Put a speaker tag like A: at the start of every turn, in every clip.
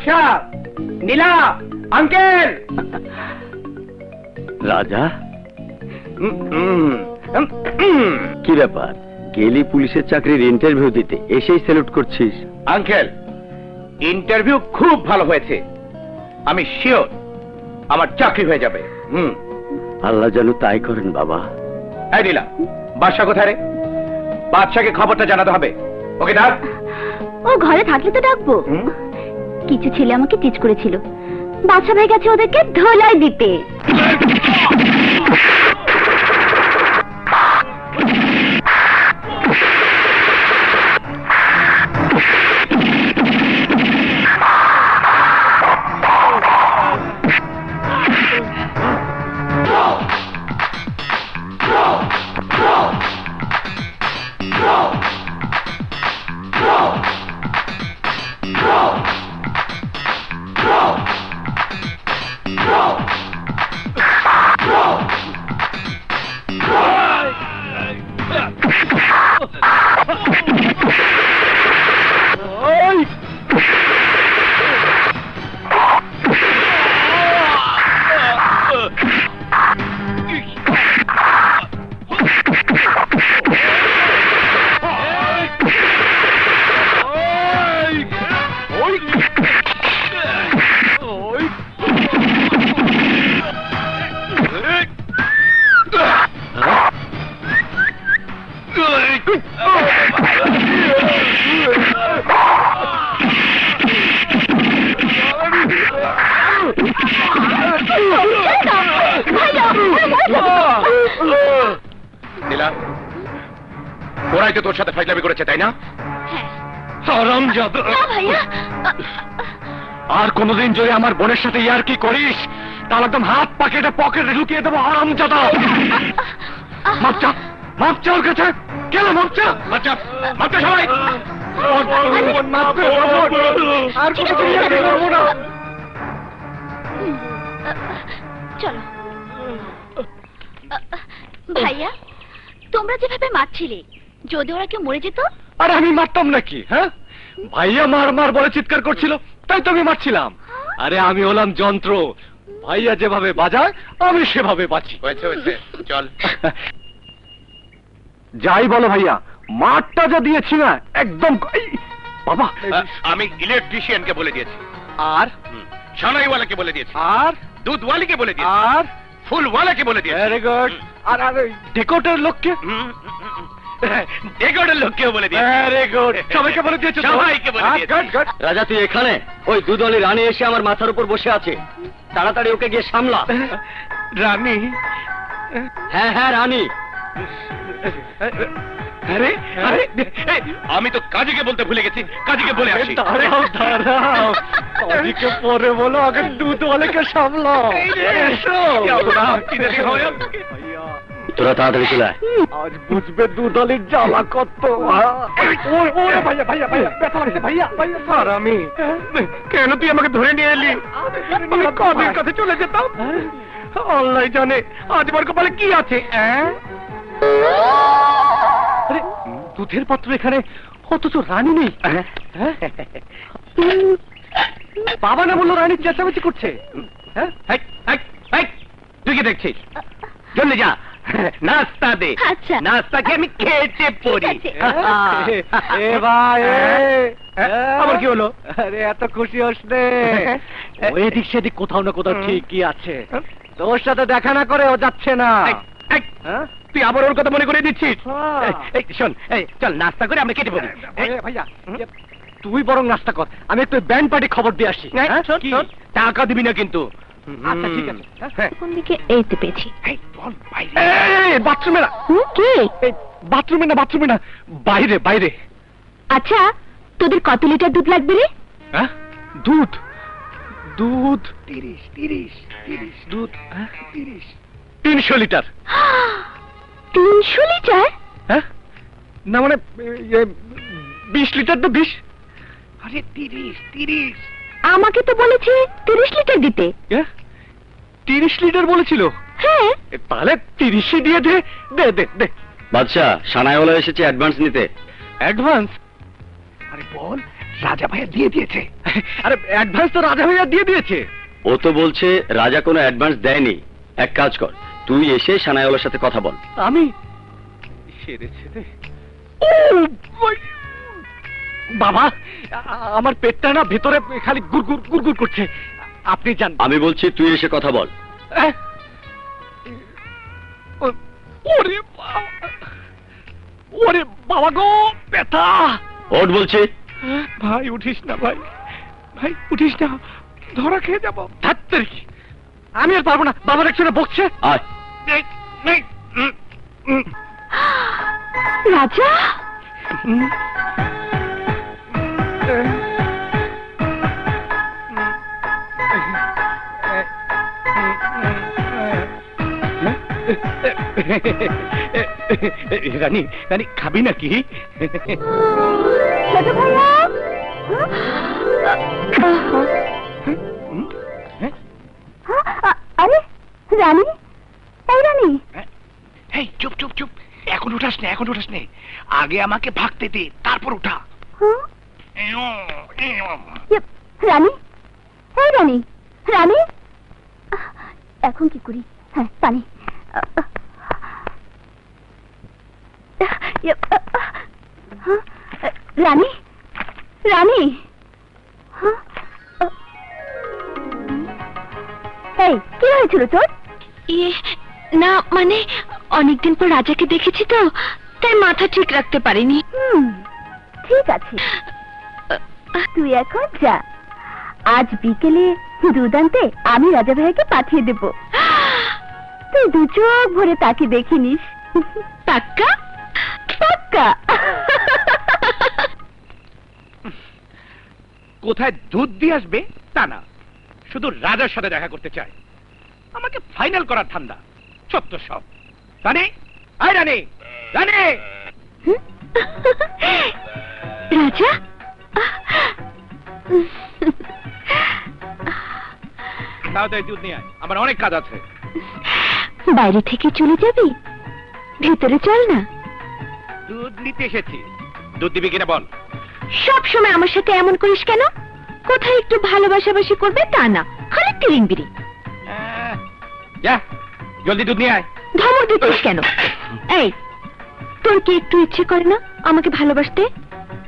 A: বাদশা, নীলা, uncle.
B: রাজা, কি ব্যাপার? গেলি পুলিশের চাকরির ইন্টারভিউ দিতে, এসেই স্যালুট করছিস?
A: আঙ্কেল, ইন্টারভিউ খুব ভালো হয়েছে। আমি শিওর আমার চাকরি হয়ে যাবে।
B: আল্লাহ যেন তাই করেন বাবা।
A: এই নীলা, বাদশা কোথায় রে? বাদশাকে খবরটা জানাতে হবে। ওকে ডাক।
C: ও ঘরে থাকলে তো ডাকবো। কিছু ছেলে আমাকে টিচ করেছিল, বাদশা ভাই গেছে ওদেরকে ধোলাই দিতে।
A: ওরাই তো তোর সাথে ফাইজলামি করেছে, তাই না? হারামজাদা! আর কোনদিন যদি আমার বোনের সাথে ইয়ার কি করিস, তাহলে একদম হাত পকেটে ঢুকিয়ে দেবো। হারামজাদা! মাপচা, মাপচা ওর কাছে। কেন মাপচা? মাপচা, মাপচা সবাই। আর কোনো করবো না।
C: চলো ভাইয়া, তোমরা যেভাবে মারছিলে, যদি ওরা কেউ মরে যেত?
A: আরে আমি মারতাম নাকি? হ্যাঁ, ভাইয়া মার মার বলে চিৎকার করছিল, তাই তো আমি মারছিলাম। আরে আমি হলাম যন্ত্র, ভাইয়া যেভাবে বাজায় আমি সেভাবে বাঁচি। হয়েছে হয়েছে, চল। যাই বলো ভাইয়া, মারটা যা দিয়েছি না একদম। বাবা, আমি ইলেকট্রিশিয়ানকে বলে দিয়েছি, আর সানাইওয়ালাকে বলে দিয়েছি, আর দুধওয়ালিকে বলে দিয়েছি, আর ফুলওয়ালাকে বলে দিয়েছি। Very good. আর ডেকোরেটর লোককে, ডেকোরেটর লোককেও বলে দিয়েছি। Very good. সবাইকে বলে দিয়েছি, সবাইকে বলে দিয়েছি। Good good.
B: রাজা তুই এখানে? ওই দুধওয়ালি রানী এসে আমার মাথার উপর বসে আছে, তাড়াতাড়ি ওকে গিয়ে সামলা।
A: রানী?
B: হ্যাঁ হ্যাঁ রানী।
A: আরে আরে, আমি তো কাজীকে বলতে ভুলে গেছি, কাজীকে বলে আসি। দাঁড়াও দাঁড়াও, কাজীকে পরে বলো, আগে দুধওয়ালাকে সামলাও।
B: তোরা তাড়াতাড়ি চলে আয়।
A: আজ বুঝবে দুধওয়ালির জ্বালা কত। ভাইয়া ভাইয়া ভাইয়া, ব্যথা লাগছে ভাইয়া ভাইয়া। আর আমি কেন তুই আমাকে ধরে নিয়ে এলি? আমি কাজীর কাছে চলে যেতাম। আল্লাহ জানে আজ আমার কপালে কি আছে। আরে দুধের পাত্র এখানে, অথচ রানী নেই। বাবা না বললো রানী চেঁচামেচি করছে। তুই কি দেখছিস? জলদি যা, নাস্তা দে।
C: আচ্ছা।
A: নাস্তাকে আমি খেতে পড়ি। ভাই, আবার কি হলো? আরে এত খুশি হোস নে, এদিক সেদিক কোথাও না কোথাও ঠিকই আছে। তোর সাথে দেখা না করে ও যাচ্ছে না। তুই আবার ওর কথা মনে করে দিচ্ছিস? শোন, চল নাস্তা করে আমরা কেটে পড়ি। ভাইয়া তুই বরং নাস্তা কর, আমি একটু ব্যান্ড পার্টি খবর দিয়ে আসি। টাকা দিবি না কিন্তু। আচ্ছা ঠিক আছে।
C: কোন দিকে? এইতে পেয়েছি।
A: বাথরুমে না।
C: কি?
A: বাথরুমে না, বাথরুমে না, বাইরে বাইরে।
C: আচ্ছা, তোদের কত লিটার দুধ লাগবে রে?
A: দুধ? দুধ 30 দুধ 300 লিটার।
C: 300 লিটার?
A: হ্যাঁ, না মানে 20 লিটার তো 20। আরে 30।
C: আমাকে তো বলেছে 30 লিটার দিতে।
A: 30 লিটার বলেছিল?
C: হ্যাঁ।
A: তাহলে 30ই দিয়ে দে। দে দে দে।
B: বাদশা, সানাইওয়ালা এসেছে অ্যাডভান্স নিতে।
A: অ্যাডভান্স? আরে বল রাজা ভাইয়া দিয়ে দিয়েছে। আরে অ্যাডভান্স তো রাজা ভাইয়া দিয়ে দিয়েছে।
B: ও তো বলছে রাজা কোনো অ্যাডভান্স দেয়নি। এক কাজ কর, তুই এসে সানাইওয়ালার সাথে কথা বল।
A: আমি সেরেছে রে। বাবা, আমার পেটটা না ভেতরে খালি গুড়গুড় গুড়গুড় করছে। আপনি যান।
B: আমি বলছি তুই এসে কথা বল।
A: ওরে ওরে বাবা গো, ব্যথা।
B: ওঠ বলছি।
A: ভাই উঠিস না, ভাই ভাই উঠিস না, ধরা খেয়ে যাবো। আমি আর পারবো না, বাবার একসঙ্গে বকছে।
B: আয়।
C: রাজা,
A: রানী, রানী খাবি নাকি?
C: ছোট ভাইয়া। আরে রানী, এই রানী।
A: এই চুপ চুপ চুপ, এখন উঠাস না, এখন উঠাস নে। আগে আমাকে ভাগতে দে, তারপর উঠা।
C: রানী, এই রানী, রানী, এখন কি করি? হ্যাঁ, পানি। রানী, রানী, এই কি হয়েছিল তোর? না মানে অনেকদিন পর রাজাকে দেখেছি তো, তাই মাথা ঠিক রাখতে পারিনি। ঠিক আছে, তুই এখন যা। আজ বিকেলে দুধ আনতে আমি রাজা ভাইকে পাঠিয়ে দেব। তুই দু চোখ ভরে তাকে দেখে নিস। পাক্কা পাক্কা।
A: কোথায় দুধ দিয়ে আসবে তা না, শুধু রাজার সাথে দেখা করতে চায়। আমাকে ফাইনাল করার ঠান্ডা, সত্য সব। রানী, আয় রানী, রানী।
C: রাজা,
A: তাড়াতাড়ি দুধ নিয়ে আয়, আমার অনেক কাজ আছে।
C: বাইরে থেকে চলে যাবি? ভেতরে চল না।
A: দুধ নিতে এসেছি, দুধ দিবি কিনা বল।
C: সব সময় আমার সাথে এমন করিস কেন? কোথায় একটু ভালোবাসাবাসি করবে তা না, খালি তিরিংবিরি।
A: যা, জলদি দুধ নিয়ে আয়।
C: ধমক দিচ্ছিস কেন? এই, তোর কি একটু ইচ্ছে করে না আমাকে ভালোবাসতে?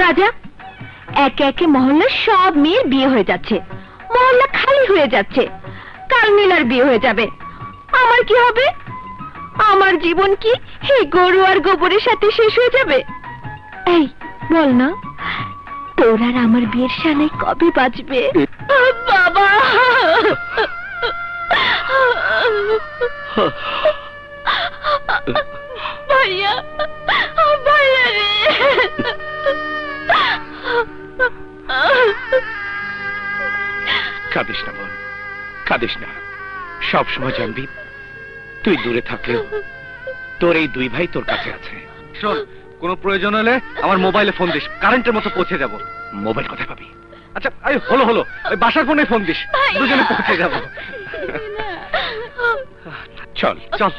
C: রাজা, একে একে মহল্লার সব মেয়ের বিয়ে হয়ে যাচ্ছে, মহল্লা খালি হয়ে যাচ্ছে। কাল নীলার বিয়ে হয়ে যাবে, আমার কি হবে? আমার জীবন কি এই গরু আর গোবরের সাথে শেষ হয়ে যাবে? এই বল না, তোর আর আমার বিয়ের সানাই কবে বাজবে? বাবা, ভাইয়া, ভাইয়া রে।
A: কাঁদিস না বোন, কাঁদিস না। সব সময় জানবি তুই দূরে থাকলেও তোর এই দুই ভাই তোর কাছে আছে। শোন, কোনো প্রয়োজন হলে আমার মোবাইলে ফোন দিস, কারেন্টের মতো পৌঁছে যাব। মোবাইল কোথায় পাবি? আচ্ছা, হলো হলো, ওই বাসার ফোনে ফোন দিস, দুজনে পৌঁছে যাব। চল চল।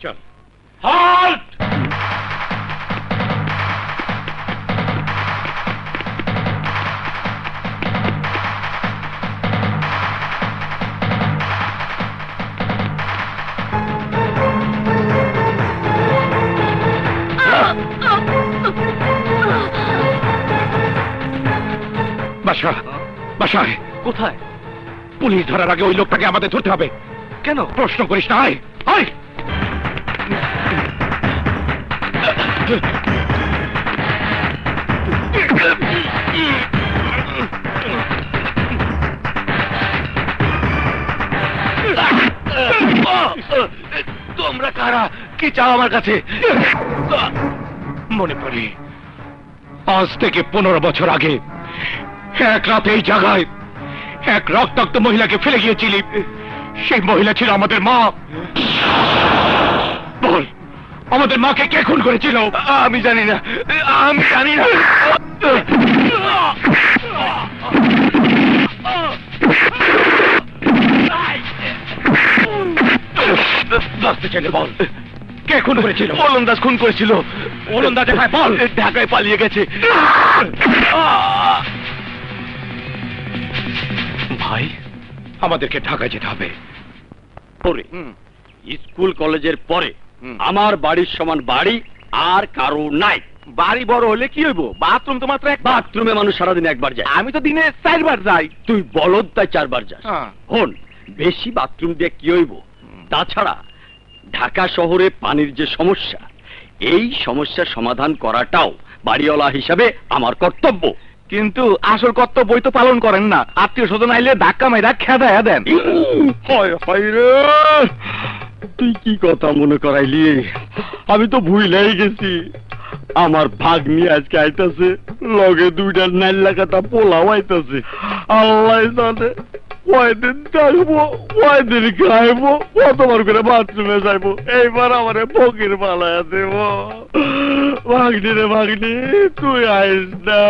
A: চল। halt! বাসা, বাসায়। কোথায়? পুলিশ ধরার আগে ওই লোকটাকে আমাদের ধরতে হবে। কেন? প্রশ্ন করিস না, আয় আয়। তোমরা কারা? কি চাও আমার কাছে? মনে পড়ে আজ থেকে 15 বছর আগে এক রাতে এই জায়গায় এক রক্তাক্ত মহিলাকে ফেলে গিয়েছিলি, সেই মহিলা ছিল আমাদের মা। বল, আমাদের মাকে কে খুন করেছিল? আমি জানি না, আমি জানি না। বল, কে খুন করেছিল? ওলন্দাজ খুন করেছিল। ওলন্দাজ ভাই বল। ঢাকায় পালিয়ে গেছে। ভাই, আমাদেরকে ঢাকায় যেতে হবে।
B: পরে স্কুল কলেজের পরে আমার বাড়ির সমান বাড়ি আর কারো নাই।
A: বাড়ি বড় হলে কি হইব? বাথরুম তো মাত্র এক।
B: বাথরুমে মানুষ সারাদিন একবার যায়।
A: আমি তো দিনে 4 বার যাই।
B: তুই বলদ, তাই 4 বার যাস।
A: হ্যাঁ।
B: হন, বেশি বাথরুম দিয়ে কি হইব? তাছাড়া ঢাকা শহরে পানির যে সমস্যা, এই সমস্যার সমাধান করাটাও বাড়িওয়ালা হিসাবে আমার কর্তব্য।
A: কিন্তু আসল কর্তব্যই তো পালন করেন না। আত্মীয় স্বজন আইলে ধাক্কা মেরা খেদায়া দেন।
B: হয় হয় রে, তুই কি কথা মনে করাইলি? আমি তো ভুলাই গেছি। আমার ভাগ্নি আজকে আইতাছে, লগে 2টা নাইলা কাটা পোলাও আইতাছে। আল্লাহ জানে কয়দিন থাকবো, কয়দিন খাইবো, কতবার করে বাথরুমে যাইবো। এইবার আমারে ফকির পালায়া দেব। ভাগ্নি রে ভাগ্নি, তুই আইস না।